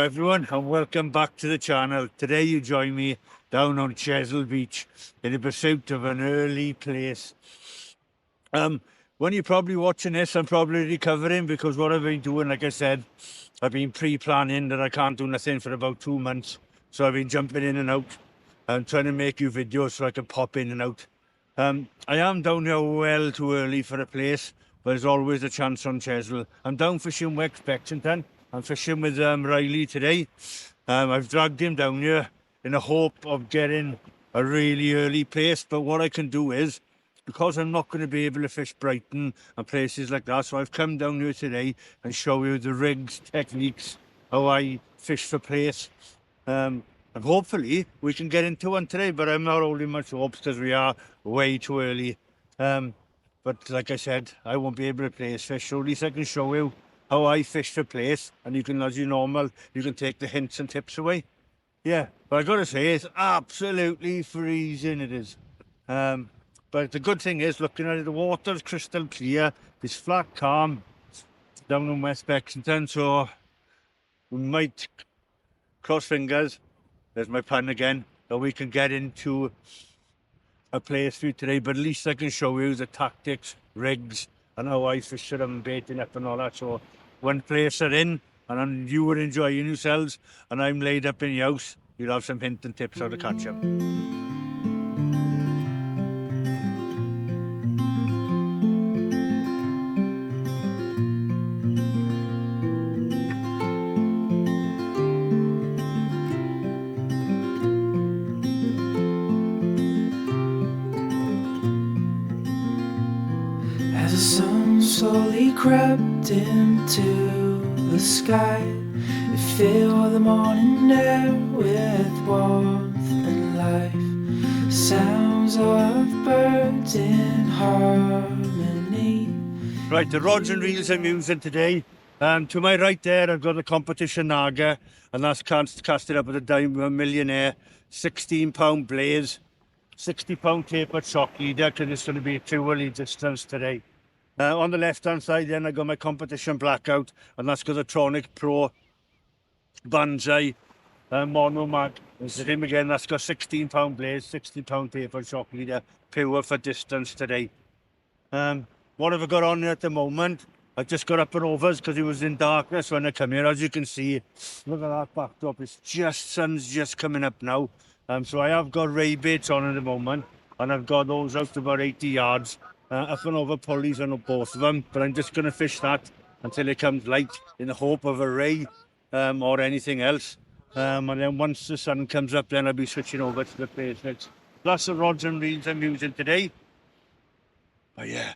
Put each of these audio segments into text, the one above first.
everyone, and welcome back to the channel. Today you join me down on Chesil Beach in the pursuit of an early place. When you're probably watching this, I'm probably recovering because what I've been doing, like I said, I've been pre-planning that I can't do nothing for about 2 months. So I've been jumping in and out and trying to make you videos so I can pop in and out. I am down here well too early for a place, but there's always a chance on Chesil. I'm down fishing West Bexington. I'm fishing with Riley today. I've dragged him down here in the hope of getting a really early place. But what I can do is, because I'm not going to be able to fish Brighton and places like that, so I've come down here today and show you the rigs, techniques, how I fish for place. And hopefully we can get into one today, but I'm not holding much hopes because we are way too early. But like I said, I won't be able to place fish, so at least I can show you how I fish for place, and you can, as you normal, you can take the hints and tips away. Yeah, but I gotta say, it's absolutely freezing, it is. But the good thing is, looking at it, the water's crystal clear, it's flat calm down in West Bexington, so we might, cross fingers, there's my pun again, that we can get into a place for you today, but at least I can show you the tactics, rigs, and how I fish them, baiting up and all that. So when Plaice are in and you were enjoying yourselves and I'm laid up in your house, you'll have some hints and tips how to catch them. As the sun slowly crept into the sky, it filled the morning air with warmth and life. Sounds of birds in harmony. Right, the rods and reels I'm using today. To my right there, I've got a competition Naga, and that's casted up at a Diamond Millionaire 16-pound Plaice, 60-pound tapered shock leader, because it's going to be a 2 distance today. On the left-hand side, then I got my competition Blackout, and that's got a Tronic Pro Banzai mono mag. And him again, that's got 16-pound Plaice, 60-pound tapered shock leader, pure for distance today. What have I got on there at the moment? I just got up and overs because it was in darkness when I come here. As you can see, look at that backdrop. It's just, sun's just coming up now. So I have got ray baits on at the moment, and I've got those out to about 80 yards. Up and over pulleys on both of them, but I'm just going to fish that until it comes light in the hope of a ray or anything else. And then once the sun comes up, then I'll be switching over to the Plaice nets. That's the rods and reels I'm using today. But yeah,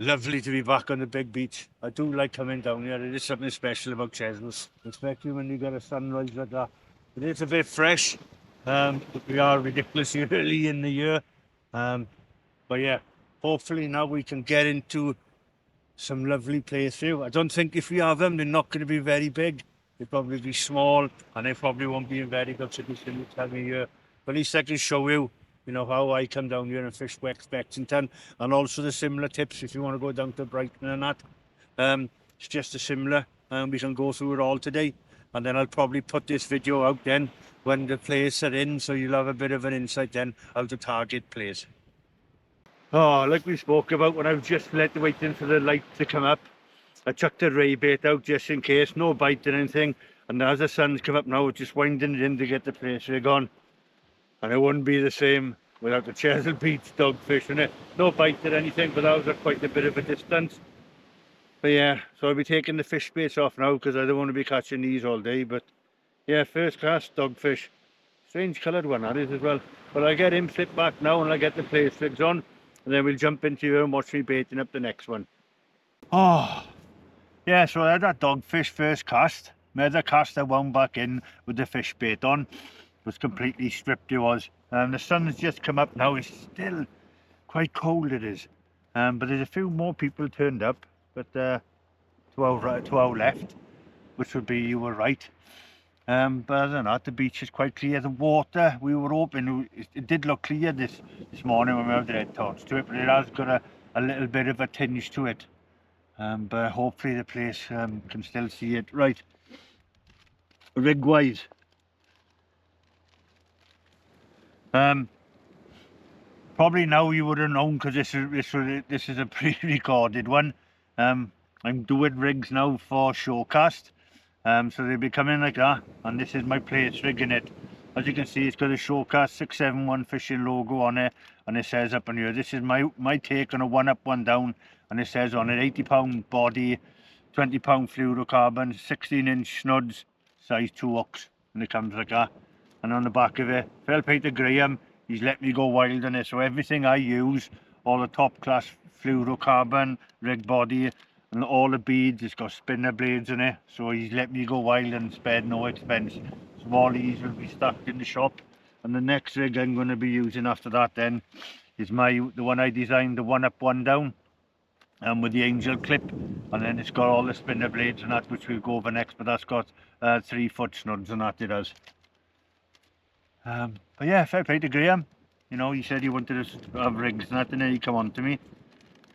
lovely to be back on the big beach. I do like coming down here. It is something special about Chesil, especially when you get a sunrise like that. It is a bit fresh. We are ridiculously early in the year. But yeah, hopefully now we can get into some lovely Plaice view. I don't think if we have them, they're not going to be very big. They'll probably be small, and they probably won't be in very good condition this time of year. But at least I can show you, how I come down here and fish West Bexington, and also the similar tips if you want to go down to Brighton and that. It's just a similar, and we can go through it all today. And then I'll probably put this video out then when the Plaice are in, so you'll have a bit of an insight then how to target Plaice. Oh, like we spoke about when I was just waiting for the light to come up, I chucked a ray bait out just in case, no bite or anything. And as the sun's come up now, just winding it in to get the Plaice rig on. And it wouldn't be the same without the Chesil Beach dogfish in it. No bite or anything, but that was at quite a bit of a distance. But yeah, so I'll be taking the fish baits off now because I don't want to be catching these all day. But yeah, first cast dogfish. Strange coloured one that is as well. But I'll get him flipped back now and I'll get the Plaice rigs on. And then we'll jump into here and watch me baiting up the next one. Oh, yeah, so I had that dogfish first cast. My other cast I wound back in with the fish bait on. It was completely stripped, it was. The sun's just come up now. It's still quite cold, it is. But there's a few more people turned up, but to our left, which would be you were right. But other than that, the beach is quite clear. The water, we were hoping, it did look clear this morning when we had the head torch to it, but it has got a little bit of a tinge to it. But hopefully the Plaice can still see it. Right, rig wise. Probably now you would have known because this is a pre-recorded one. I'm doing rigs now for showcast. So they'll be coming like that, and this is my Plaice rig in it. As you can see, it's got a showcast 671 fishing logo on it, and it says up on here, this is my take on a one up, one down, and it says on it 80-pound body, 20-pound fluorocarbon, 16-inch snuds, size 2 hooks, and it comes like that. And on the back of it, Phil Peter Graham, he's let me go wild on it, so everything I use, all the top class fluorocarbon, rig body, and all the beads, it's got spinner blades in it, so he's let me go wild and spared no expense. So all these will be stuck in the shop, and the next rig I'm going to be using after that then is the one I designed, the one up, one down, with the angel clip, and then it's got all the spinner blades and that, which we'll go over next, but that's got 3-foot snuds and that it does. But yeah, fair play to Graham. You know, he said he wanted to have rigs and that, and then he come on to me,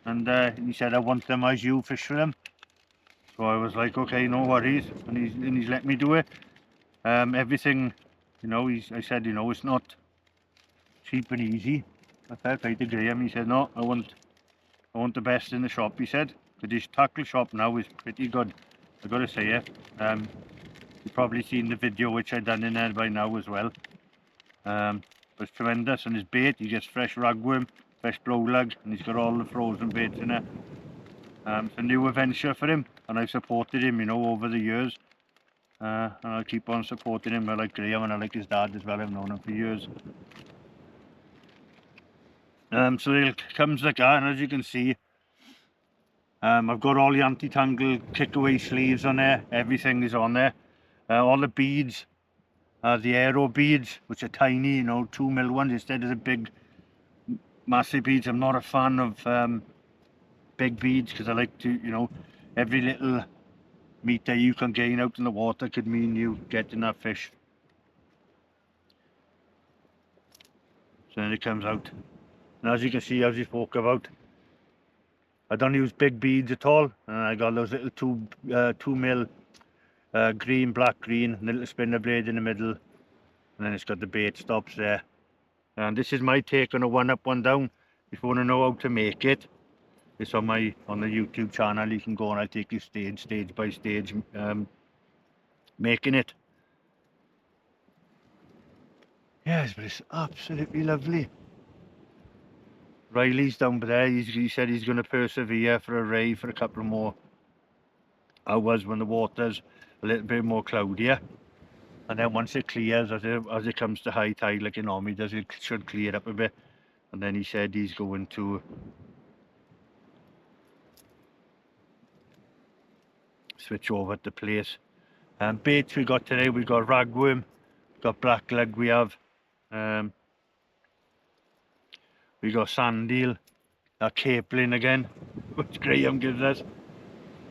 and he said I want them as you fish for them. So I was like, okay, no worries, and he's let me do it. Everything, you know, I said, you know, it's not cheap and easy. But fair play to Graham. He said, no, I want the best in the shop. He said, but his tackle shop now is pretty good. I got to say it. You've probably seen the video which I done in there by now as well. But it's tremendous, and his bait, he gets fresh ragworm, fresh blowlug, and he's got all the frozen baits in it. It's a new adventure for him, and I've supported him, you know, over the years. And I'll keep on supporting him. I like Graham, and I like his dad as well. I've known him for years. So it comes like that, and as you can see, I've got all the anti-tangle kick-away sleeves on there. Everything is on there. All the beads, the aero beads, which are tiny, you know, 2mm ones instead of the big, massive beads. I'm not a fan of big beads because I like to, you know, every little meter you can gain out in the water could mean you getting that fish. So then it comes out, and as you can see, as we spoke about, I don't use big beads at all, and I got those little 2mm green, black, green, and a little spinner blade in the middle, and then it's got the bait stops there. And this is my take on a one up, one down. If you want to know how to make it, it's on the YouTube channel. You can go and I'll take you stage by stage making it. Yes, but it's absolutely lovely. Riley's down there. He said he's going to persevere for a ray for a couple more hours when the water's a little bit more cloudier, and then once it clears, as it comes to high tide like it normally does, it should clear up a bit. And then he said he's going to switch over to Plaice. Baits we got today, we got ragworm, got black lug, we have we got sand eel, capelin again, which Graham gives us.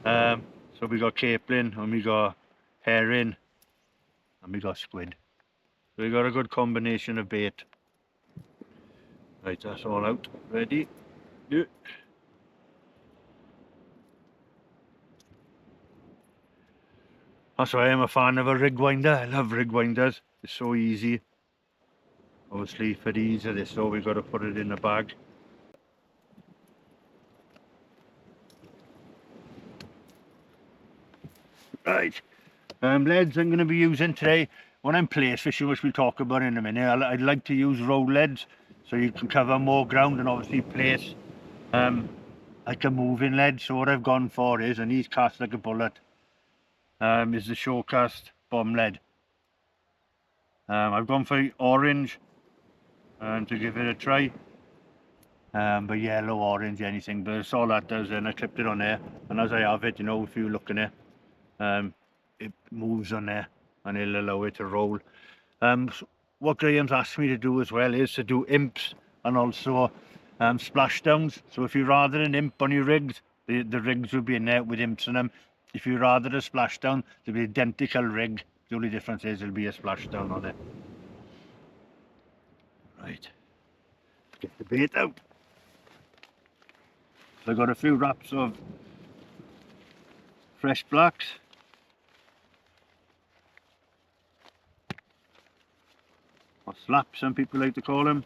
So we got capelin, and we got herring, and we got squid. So we got a good combination of bait. Right, that's all out, ready. Yeah. That's why I'm a fan of a rig winder. I love rig winders. It's so easy. Obviously for the ease of this, so we've got to put it in the bag. Right, leads I'm going to be using today. When I'm Plaice fishing, which we'll talk about in a minute, I'd like to use roll leads so you can cover more ground, and obviously Plaice like a moving lead. So what I've gone for is, and he's cast like a bullet, is the Showcast bomb lead. I've gone for orange to give it a try, but yellow, orange, anything, but it's all that does. And I clipped it on there, and as I have it, you know, if you look in it, it moves on there and it'll allow it to roll. So what Graham's asked me to do as well is to do imps and also splashdowns. So if you're rather an imp on your rigs, the rigs will be in there with imps in them. If you're rather a splashdown, there'll be identical rig. The only difference is there'll be a splashdown on it. Right, get the bait out. So I got a few wraps of fresh blacks. or slap, some people like to call them.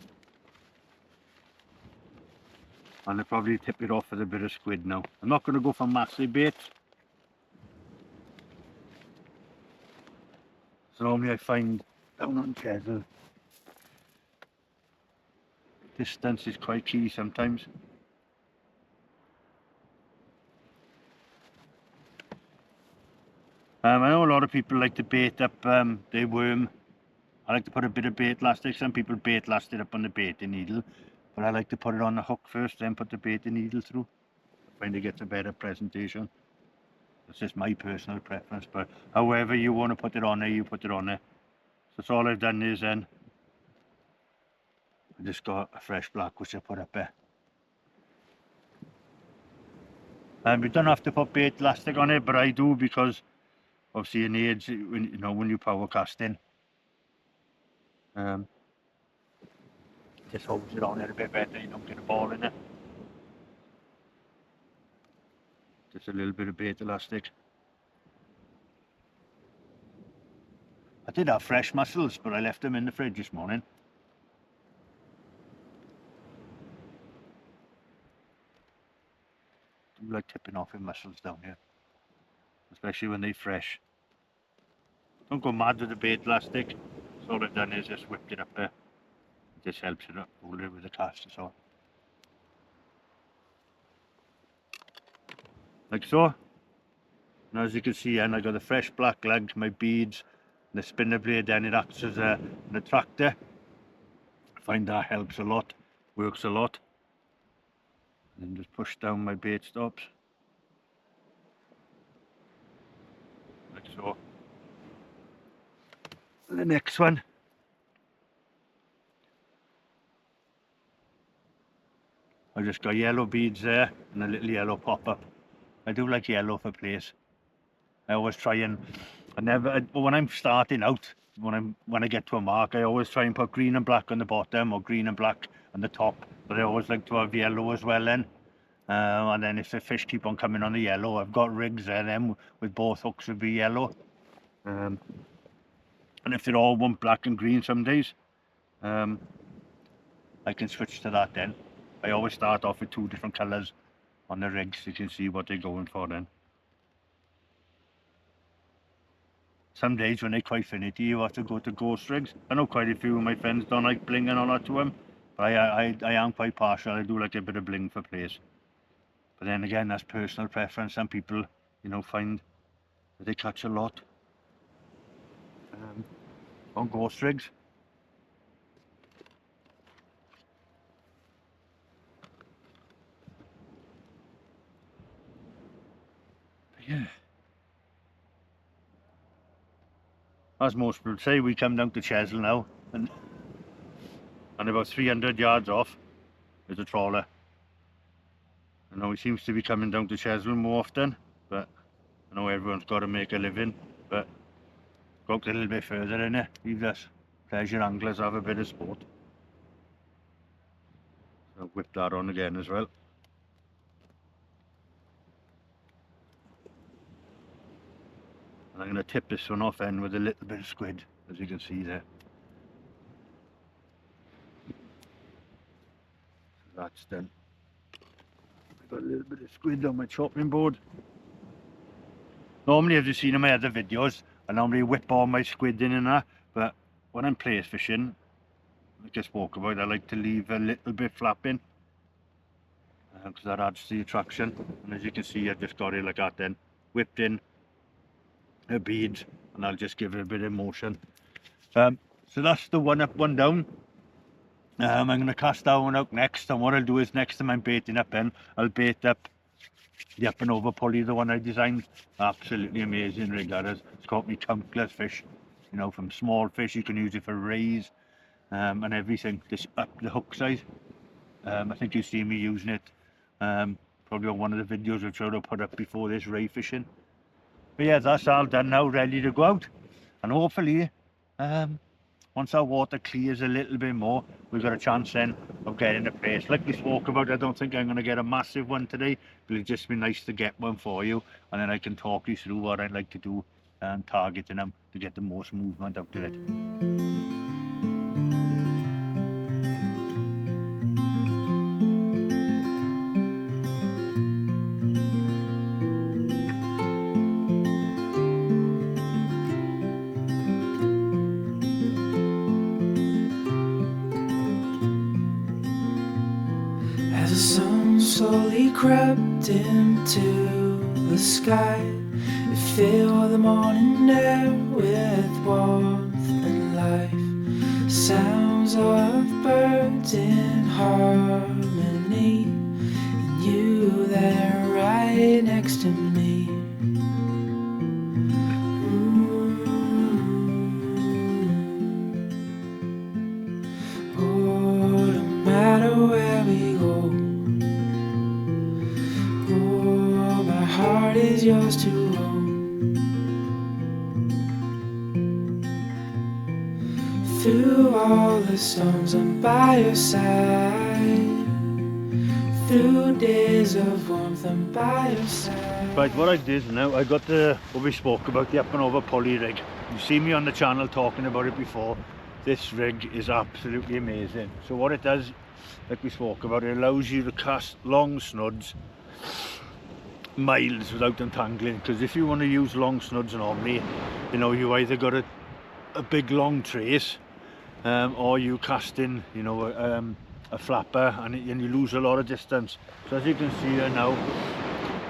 And I'll probably tip it off with a bit of squid now. I'm not going to go for massive bait. So normally I find down on Chesil, distance is quite key sometimes. I know a lot of people like to bait up their worm. I like to put a bit of bait elastic. Some people bait elastic up on the baiting needle, but I like to put it on the hook first, then put the baiting needle through. I find it gets a better presentation. It's just my personal preference, but however you want to put it on there, you put it on there. So that's all I've done is then I just got a fresh black which I put up there. You don't have to put bait elastic on it, but I do because obviously it needs, when you power casting. Just holds it on it a bit better, you don't get a ball in it. Just a little bit of bait elastic. I did have fresh mussels, but I left them in the fridge this morning. I do like tipping off in mussels down here, especially when they're fresh. Don't go mad with the bait elastic. So all I've done is just whipped it up there. It just helps it up, hold it with the cast and so on. Like so. Now as you can see, and I got the fresh black lug, my beads, and the spinner blade, then it acts as an attractor. I find that helps a lot, works a lot. And then just push down my bait stops. Like so. And the next one. I just got yellow beads there and a little yellow pop-up. I do like yellow for Plaice. I always try and, when I'm starting out, when I get to a mark, I always try and put green and black on the bottom or green and black on the top. But I always like to have yellow as well then. And then if the fish keep on coming on the yellow, I've got rigs there then with both hooks would be yellow. And if they're all one black and green some days, I can switch to that then. I always start off with 2 different colours on the rigs, so you can see what they're going for then. Some days when they're quite finicky, you have to go to ghost rigs. I know quite a few of my friends don't like bling and all that to them, but I am quite partial. I do like a bit of bling for Plaice. But then again, that's personal preference. Some people, find that they catch a lot on ghost rigs. But yeah. As most people say, we come down to Chesil now, and about 300 yards off is a trawler. I know he seems to be coming down to Chesil more often, but I know everyone's got to make a living, but go out a little bit further in it, leave us pleasure anglers have a bit of sport. So I'll whip that on again as well. And I'm going to tip this one off end with a little bit of squid, as you can see there. So that's done. I've got a little bit of squid on my chopping board. Normally, as you've seen in my other videos, I normally whip all my squid in and that, but when I'm Plaice fishing, like I spoke about, I like to leave a little bit flapping, because that adds to the attraction. And as you can see, I've just got it like that then, whipped in a bead, and I'll just give it a bit of motion. So that's the one up, one down. I'm going to cast that one out next, and what I'll do is next time I'm baiting up in, I'll bait up the up and over pulley, the one I designed. Absolutely amazing rig that is. It's caught me countless fish, from small fish. You can use it for rays and everything. This up the hook size. I think you've seen me using it probably on one of the videos which I put up before this ray fishing. But yeah, that's all done now, ready to go out. And hopefully, once our water clears a little bit more, we've got a chance then of getting a Plaice. Like we spoke about, I don't think I'm going to get a massive one today, but it'd just be nice to get one for you. And then I can talk you through what I'd like to do and targeting them to get the most movement out of it. sun slowly crept into the sky. It filled the morning air with warmth and life. Sounds of birds in harmony, and you there right next to me. Oh, no matter where we go, oh, my heart is yours to hold. Through all the storms, I'm by your side. Through days of warmth, I'm by your side. Right, what I did now, I got the, what we spoke about, the up and over pulley rig. You've seen me on the channel talking about it before. This rig is absolutely amazing. So what it does, like we spoke about, it allows you to cast long snods miles without entangling. Because if you want to use long snods normally, you know, you either got a big long trace, or you cast in, you know, a flapper, and you lose a lot of distance. So as you can see here now,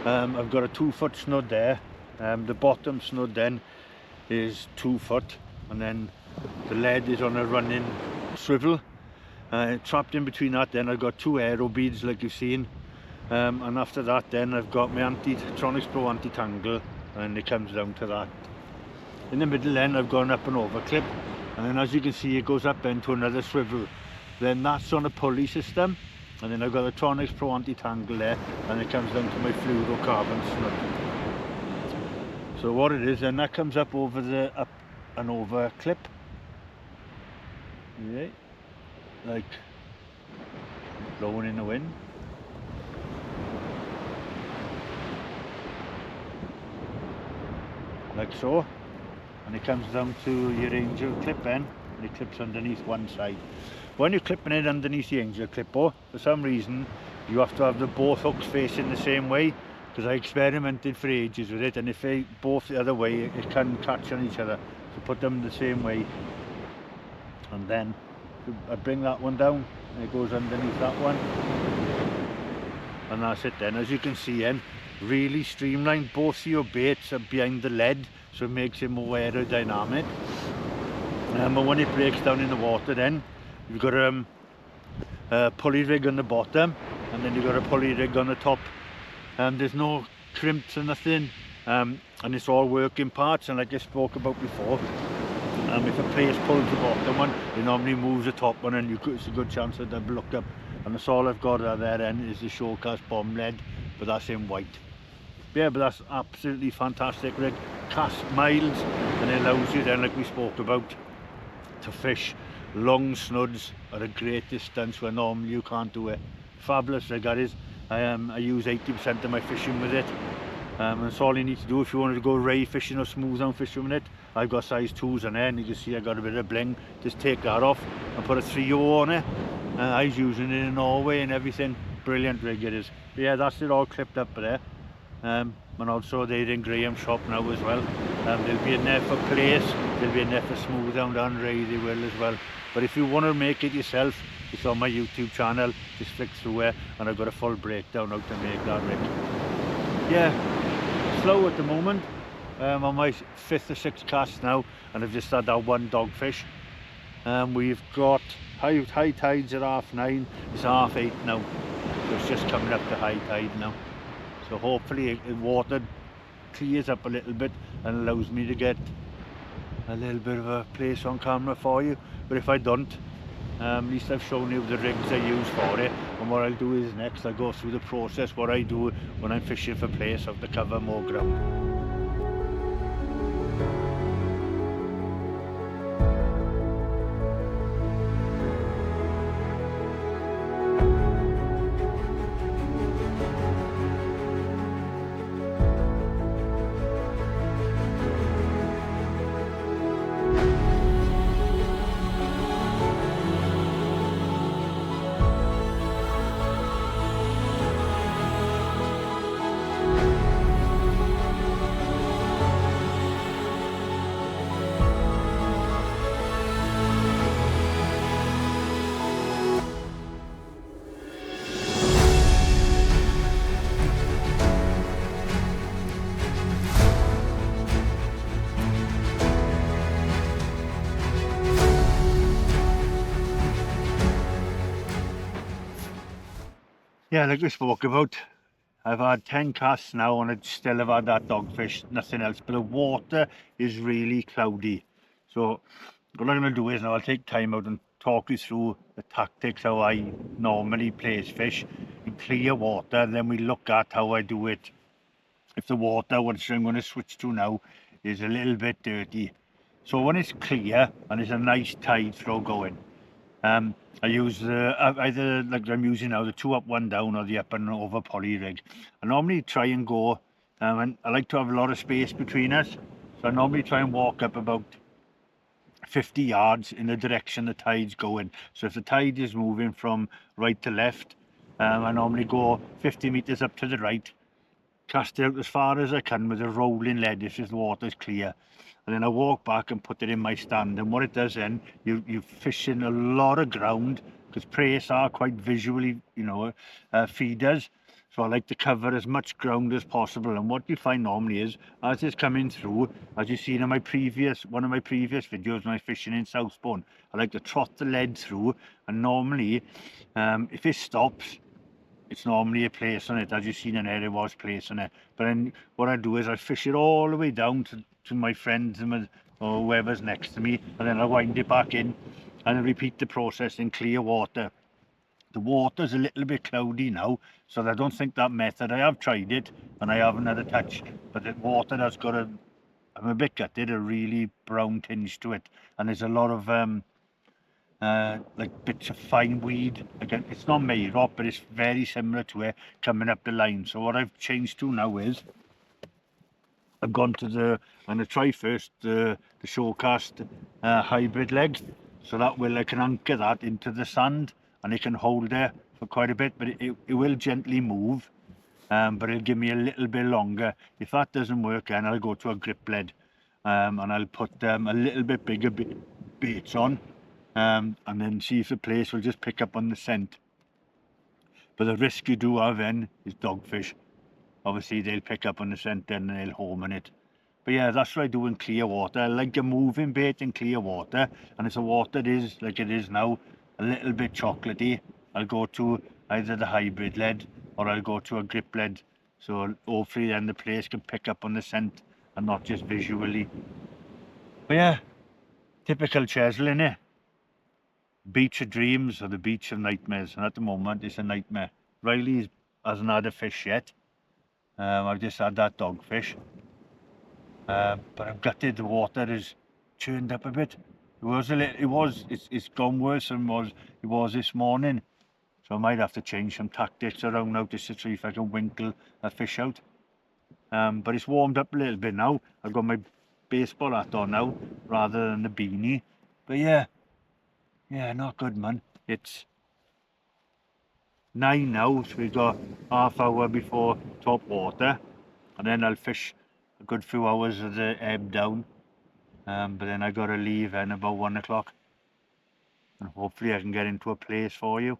I've got a 2 foot snud there. The bottom snud then is 2 foot, and then the lead is on a running swivel. Trapped in between that, then I've got 2 aero beads like you've seen, and after that then I've got my Tronics Pro anti-tangle, and it comes down to that. In the middle then I've got an up and over clip, and then as you can see it goes up into another swivel. Then that's on a pulley system, and then I've got the Tronics Pro anti-tangle there, and it comes down to my fluorocarbon snud. So what it is, then that comes up over the up and over clip. Yeah, like blowing in the wind. Like so. And it comes down to your angel clip then, and it clips underneath one side. When you're clipping it underneath the angel clip, for some reason you have to have the both hooks facing the same way, because I experimented for ages with it, and if they both the other way it can catch on each other. So put them the same way, and then I bring that one down and it goes underneath that one, and that's it then. As you can see then, really streamlined. Both of your baits are behind the lead, so it makes it more aerodynamic. And when it breaks down in the water then, you've got a pulley rig on the bottom, and then you've got a pulley rig on the top. There's no crimps or nothing, and it's all working parts. And like I spoke about before, if a Plaice pulls the bottom one, it normally moves the top one, and it's a good chance that they'll look up. And that's all I've got at their end is the Showcast bomb lead, but that's in white. Yeah, but that's absolutely fantastic rig. Cast miles, and it allows you then, like we spoke about, to fish long snuds at a great distance where normally you can't do it. Fabulous rig that is. I use 80% of my fishing with it, and that's all you need to do if you wanted to go ray fishing or smooth down fishing with it. I've got size 2s on there, and you can see I got a bit of bling. Just take that off and put a 3/0 on it. I was using it in Norway and everything. Brilliant rig it is. But yeah, that's it all clipped up there. And also they're in Graham's shop now as well. They'll be in there for Plaice, they'll be in there for smooth down and ray, they will as well. But if you want to make it yourself, it's on my YouTube channel. Just flick through it, and I've got a full breakdown how to make that rig. Yeah, slow at the moment. I'm on my 5th or 6th cast now, and I've just had that one dogfish. We've got high tides at 9:30. It's 8:30 now, so it's just coming up to high tide now. So hopefully the water clears up a little bit and allows me to get a little bit of a place on camera for you. But if I don't, at least I've shown you the rigs I use for it. And what I'll do is next I'll go through the process, what I do when I'm fishing for Plaice, how to cover more ground. Yeah, like we spoke about, I've had 10 casts now and I still have had that dogfish, nothing else. But the water is really cloudy. So what I'm going to do is now I'll take time out and talk you through the tactics how I normally place fish in clear water. Then we look at how I do it if the water, which I'm going to switch to now, is a little bit dirty. So when it's clear and there's a nice tide throw going, I use either like I'm using now the 2 up 1 down or the up and over poly rig. I normally try and go, and I like to have a lot of space between us, so I normally try and walk up about 50 yards in the direction the tide's going. So if the tide is moving from right to left, I normally go 50 meters up to the right, cast it out as far as I can with a rolling lead if the water's clear, and then I walk back and put it in my stand. And what it does then, you fish in a lot of ground, because Plaice are quite visually, feeders. So I like to cover as much ground as possible. And what you find normally is, as it's coming through, as you've seen in one of my previous videos when I fishing in Southbourne, I like to trot the lead through, and normally, if it stops, it's normally a Plaice on it. As you've seen in there, it was Plaice on it. But then what I do is I fish it all the way down to my friends and or whoever's next to me, and then I wind it back in and I repeat the process in clear water. The water's a little bit cloudy now, so I don't think that method, I have tried it and I haven't had a touch, but the water has got I'm a bit gutted, a really brown tinge to it, and there's a lot of like bits of fine weed. Again, it's not made rock, but it's very similar to it coming up the line. So what I've changed to now is I've gone to I'm going to try first the showcast hybrid leg. So that will, I can anchor that into the sand and it can hold there for quite a bit, but it will gently move. But it'll give me a little bit longer. If that doesn't work, then I'll go to a grip lead, and I'll put a little bit bigger baits on, and then see if the Plaice will just pick up on the scent. But the risk you do have then is dogfish. Obviously they'll pick up on the scent and they'll home on it. But yeah, that's what I do in clear water. I like a moving bait in clear water, and if the water is like it is now, a little bit chocolatey, I'll go to either the hybrid lead or I'll go to a grip lead. So hopefully then the Plaice can pick up on the scent and not just visually. But yeah, typical Chesil, innit? Beach of dreams or the beach of nightmares, and at the moment it's a nightmare. Riley hasn't had a fish yet. I've just had that dogfish. But I'm gutted the water is churned up a bit. It's gone worse than it was this morning. So I might have to change some tactics around now just to see if I can winkle a fish out. But it's warmed up a little bit now. I've got my baseball hat on now rather than the beanie. But yeah, not good, man. It's 9 now, so we've got half hour before top water, and then I'll fish a good few hours of the ebb down. But then I gotta leave in about 1 o'clock, and hopefully I can get into a Plaice for you.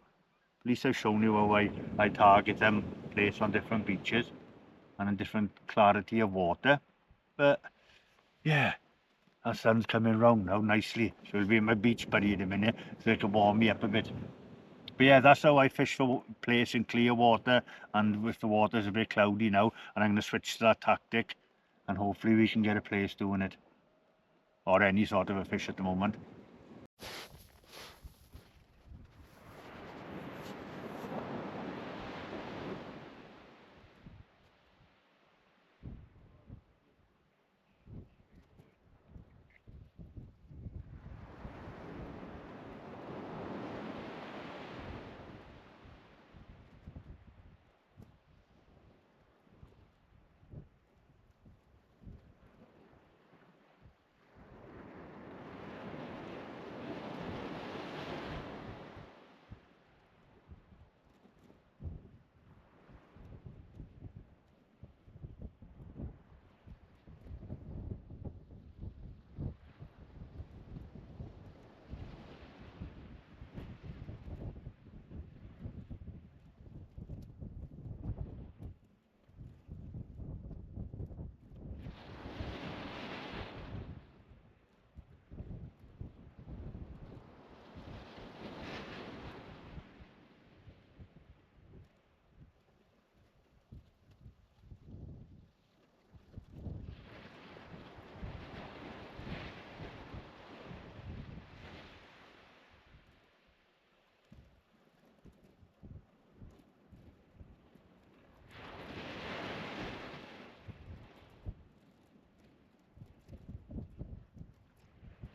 At least I've shown you how I target them Plaice on different beaches and a different clarity of water. But yeah, our sun's coming round now nicely, so it'll be my beach buddy in a minute, so it can warm me up a bit. But yeah, that's how I fish for Plaice in clear water, and if the water's a bit cloudy now, and I'm going to switch to that tactic, and hopefully we can get a Plaice doing it, or any sort of a fish at the moment.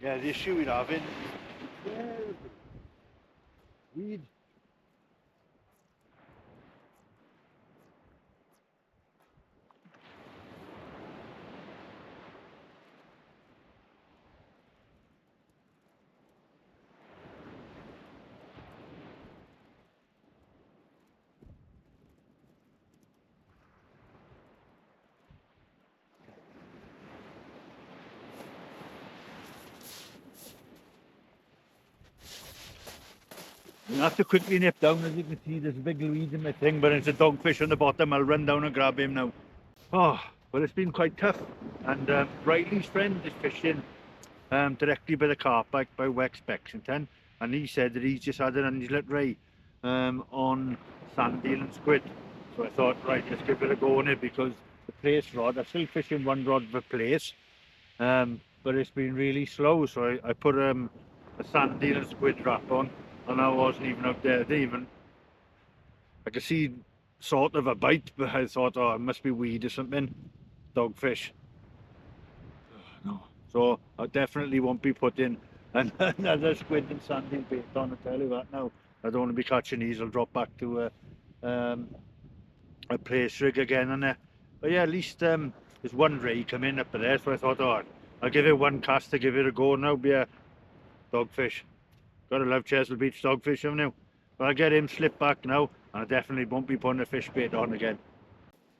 Yeah, the issue we're having is weed. You have to quickly nip down. As you can see, there's a big weed in my thing, but it's a dogfish on the bottom. I'll run down and grab him now. Oh, well, it's been quite tough. And Riley's friend is fishing directly by the car park by West Bexington, and he said that he's just had an undulate ray on sandeel and squid. So I thought, right, let's give it a go on it, because the Plaice rod, I'm still fishing one rod for Plaice, but it's been really slow. So I put a sandeel and squid wrap on, and I wasn't even out there. I could see sort of a bite, but I thought, oh, it must be weed or something, dogfish. No. So I definitely won't be putting another squid and sanding bait on, I tell you that now. I don't want to be catching these. I'll drop back to a Plaice rig again on there. But yeah, at least there's one ray coming up there, so I thought, oh, I'll give it one cast to give it a go now. But yeah, dogfish. Gotta love Chesil Beach dogfish, haven't you? But I'll get him slipped back now, and I definitely won't be putting a fish bait on again.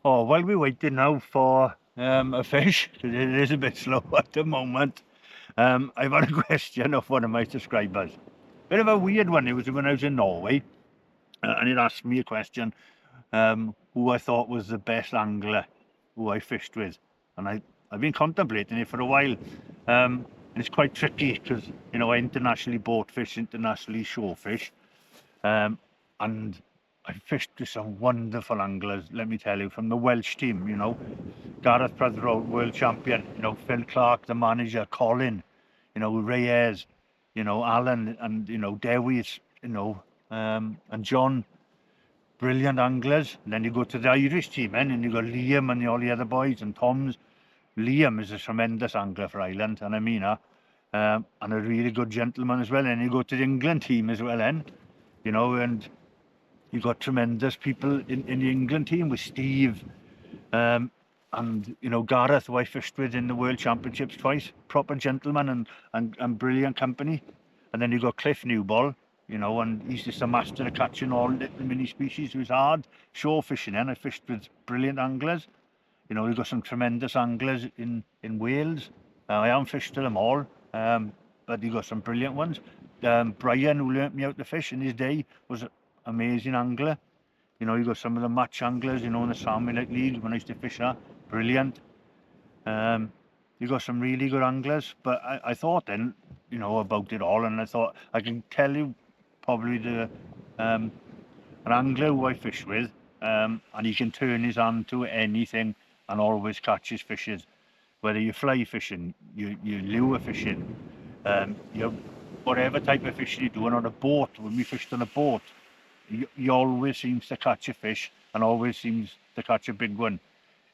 Oh, while we're waiting now for a fish, because it is a bit slow at the moment, I've had a question of one of my subscribers. Bit of a weird one. It was when I was in Norway, and it asked me a question, who I thought was the best angler who I fished with. And I've been contemplating it for a while. And it's quite tricky because, you know, I internationally boat fish, internationally shore fish. And I fished with some wonderful anglers, let me tell you, from the Welsh team, you know. Gareth Prothero, world champion, you know, Phil Clark, the manager, Colin, you know, Reyes, you know, Alan, and, you know, Dewis, you know, and John, brilliant anglers. And then you go to the Irish team, and you got Liam and all the other boys, and Tom's. Liam is a tremendous angler for Ireland, and I mean that. And a really good gentleman as well. And you go to the England team as well, you know, and you got tremendous people in the England team with Steve, and you know, Gareth, who I fished with in the World Championships twice, proper gentleman and brilliant company. And then you got Cliff Newball, you know, and he's just a master of catching all little mini species. It was hard shore fishing, and I fished with brilliant anglers. You know, we've got some tremendous anglers in Wales. I haven't fished to them all, but you got some brilliant ones. Brian, who learnt me how to fish in his day, was an amazing angler. You know, you got some of the match anglers, you know, in the Salmon Lake League when I used to fish that, brilliant. You got some really good anglers, but I thought then, you know, about it all, and I thought I can tell you probably an angler who I fish with, and he can turn his hand to anything and always catches fishes. Whether you're fly fishing, you lure fishing, you whatever type of fishing you're doing on a boat. When we fished on a boat, he always seems to catch a fish and always seems to catch a big one.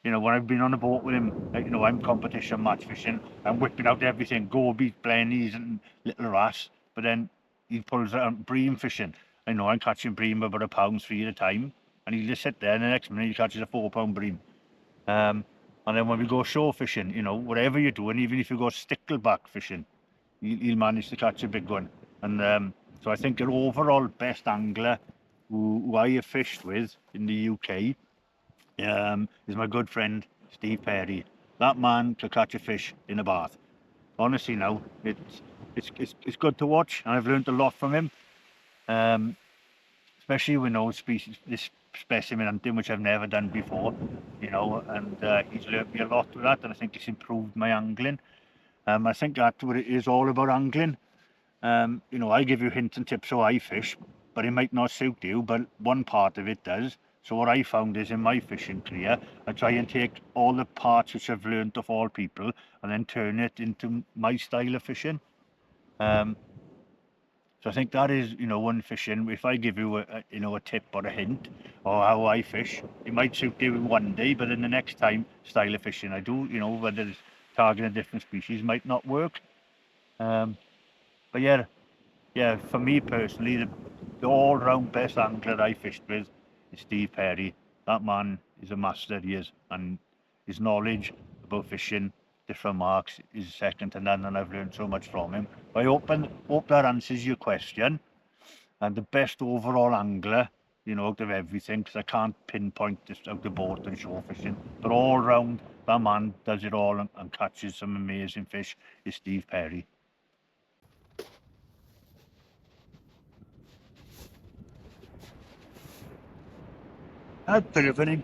You know, when I've been on a boat with him, you know, I'm competition match fishing, I'm whipping out everything, gobies, blennies and little wrasse, but then he pulls out bream fishing. I know I'm catching bream about £1.3 at a time, and he'll just sit there, and the next minute he catches a £4 bream. And then when we go shore fishing, you know, whatever you're doing, even if you go stickleback fishing, you'll manage to catch a big one. And so I think an overall best angler who I have fished with in the UK is my good friend Steve Perry. That man could catch a fish in a bath. Honestly, now it's good to watch, and I've learned a lot from him. Especially with no species, this specimen hunting, which I've never done before, you know, and he's learned me a lot with that, and I think it's improved my angling. I think that's what it is all about, angling. You know, I give you hints and tips how I fish, but it might not suit you, but one part of it does. So what I found is in my fishing career, I try and take all the parts which I've learned of all people and then turn it into my style of fishing. So I think that is, you know, one fishing. If I give you you know, a tip or a hint or how I fish, it might suit you one day, but then the next time style of fishing I do, you know, whether it's targeting a different species, might not work. But yeah, for me personally, the all-round best angler I fished with is Steve Perry. That man is a master, he is, and his knowledge about fishing different marks is second to none, and I've learned so much from him. I hope that answers your question. And the best overall angler, you know, out of everything, because I can't pinpoint this out the boat and shore fishing, but all round, that man does it all and catches some amazing fish, is Steve Perry. A bit of a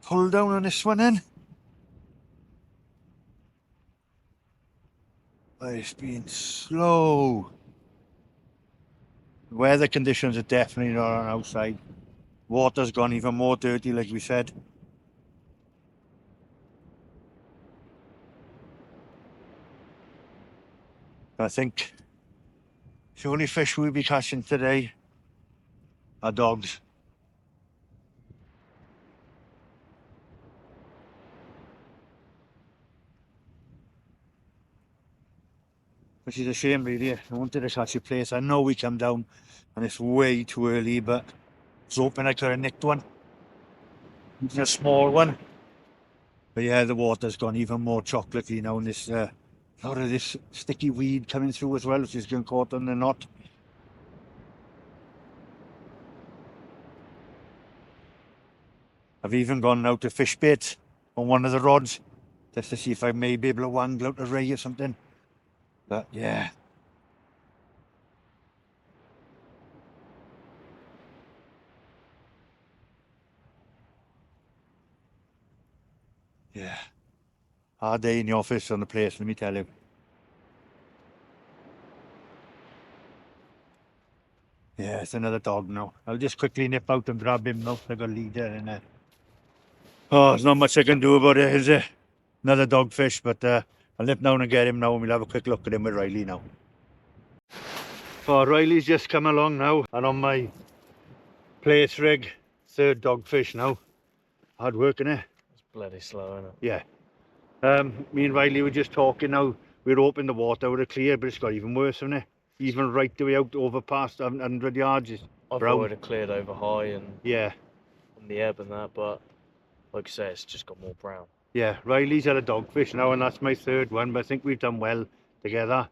pull down on this one then. But it's been slow. The weather conditions are definitely not on outside. Water's gone even more dirty, like we said. I think the only fish we'll be catching today are dogs. Which is a shame really. I wanted to catch a Plaice. I know we come down and it's way too early, but I was hoping I could have nicked one. Even a small one. But yeah, the water's gone even more chocolatey now, and this a lot of this sticky weed coming through as well, which is getting caught on the knot. I've even gone out to fish bait on one of the rods just to see if I may be able to wangle out a ray or something. But yeah. Yeah. Hard day in the office on the Plaice, let me tell you. Yeah, it's another dog now. I'll just quickly nip out and grab him now. I've got a leader in there. Oh, there's not much I can do about it, is it? Another dogfish, but I'll nip down and get him now, and we'll have a quick look at him with Riley now. Oh, Riley's just come along now, and on my Plaice rig, third dogfish now. Hard work, innit? It's bloody slow, isn't it? Yeah. Me and Riley were just talking now. We were hoping the water would have cleared, but it's got even worse, hasn't it? Even right the way out over past 100 yards is I brown. thought it had cleared over high and Yeah. on the ebb and that, but like I say, it's just got more brown. Yeah, Riley's had a dogfish now, and that's my third one, but I think we've done well together.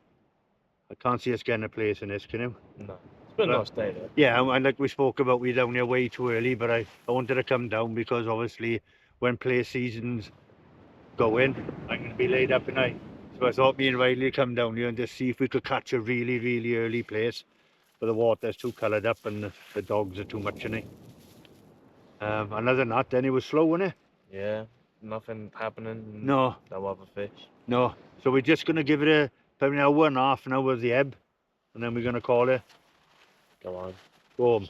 I can't see us getting a Plaice in this, can you? No. It's been a nice day though. Yeah, and like we spoke about, we're down here way too early, but I wanted to come down because obviously when Plaice season's going, I'm going to be laid up at night. So I thought me and Riley would come down here and just see if we could catch a really, really early Plaice. But the water's too coloured up and the dogs are too much in it. Other than that, then it was slow, wasn't it? Yeah, nothing happening. No. No other fish. No. So we're just going to give it probably an hour and a half, an hour of the ebb, and then we're going to call it. Go on. Go home.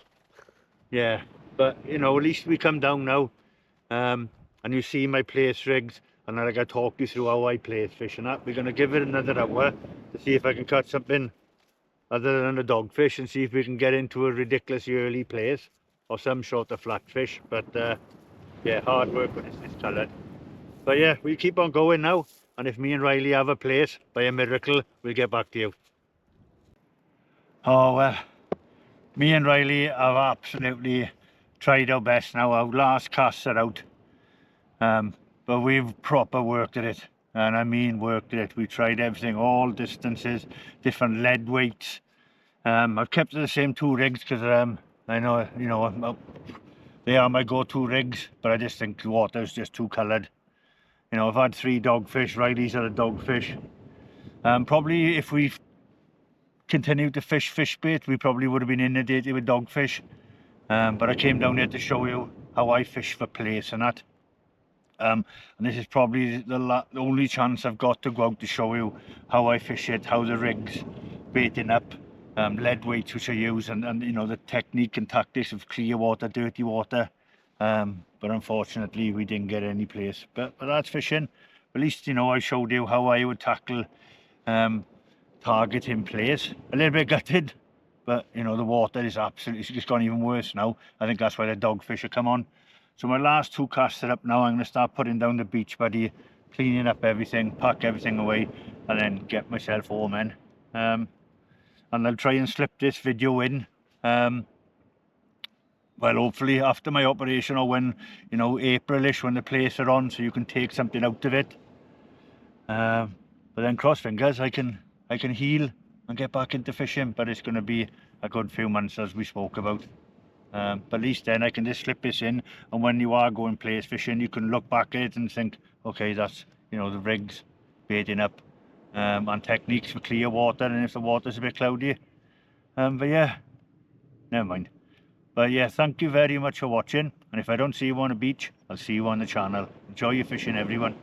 Yeah, but you know, at least we come down now, and you see my Plaice rigs, and like I talk you through how I Plaice fish and that. We're going to give it another hour to see if I can catch something other than a dogfish, and see if we can get into a ridiculously early Plaice or some sort of flatfish. But yeah, hard work when it's this coloured. But yeah, we keep on going now, and if me and Riley have a Plaice by a miracle, we'll get back to you. Oh well, me and Riley have absolutely tried our best now. Our last casts are out, but we've proper worked at it, and I mean worked at it. We tried everything, all distances, different lead weights. I've kept the same two rigs because I know, you know, they are my go-to rigs, but I just think the water's just too coloured. You know, I've had 3 dogfish, Riley's had a dogfish. Probably if we continued to fish bait, we probably would have been inundated with dogfish. But I came down here to show you how I fish for Plaice and that. And this is probably the only chance I've got to go out to show you how I fish it, how the rig's baiting up, lead weights which I use, and you know, the technique and tactics of clear water, dirty water. But unfortunately we didn't get any Plaice. But that's fishing. At least, you know, I showed you how I would tackle target in Plaice. A little bit gutted, but you know, the water is absolutely, it's gone even worse now. I think that's why the dogfish have come on. So my last 2 casts are up now. I'm going to start putting down the beach buddy cleaning up everything, pack everything away, and then get myself home in. And I'll try and slip this video in, well, hopefully after my operation, or when, you know, Aprilish, when the Plaice are on, so you can take something out of it. But then cross fingers, I can heal and get back into fishing, but it's going to be a good few months, as we spoke about. But at least then I can just slip this in, and when you are going Plaice fishing, you can look back at it and think, okay, that's, you know, the rigs baiting up, and techniques for clear water, and if the water's a bit cloudy. But yeah, never mind. But yeah, thank you very much for watching, and if I don't see you on the beach, I'll see you on the channel. Enjoy your fishing, everyone.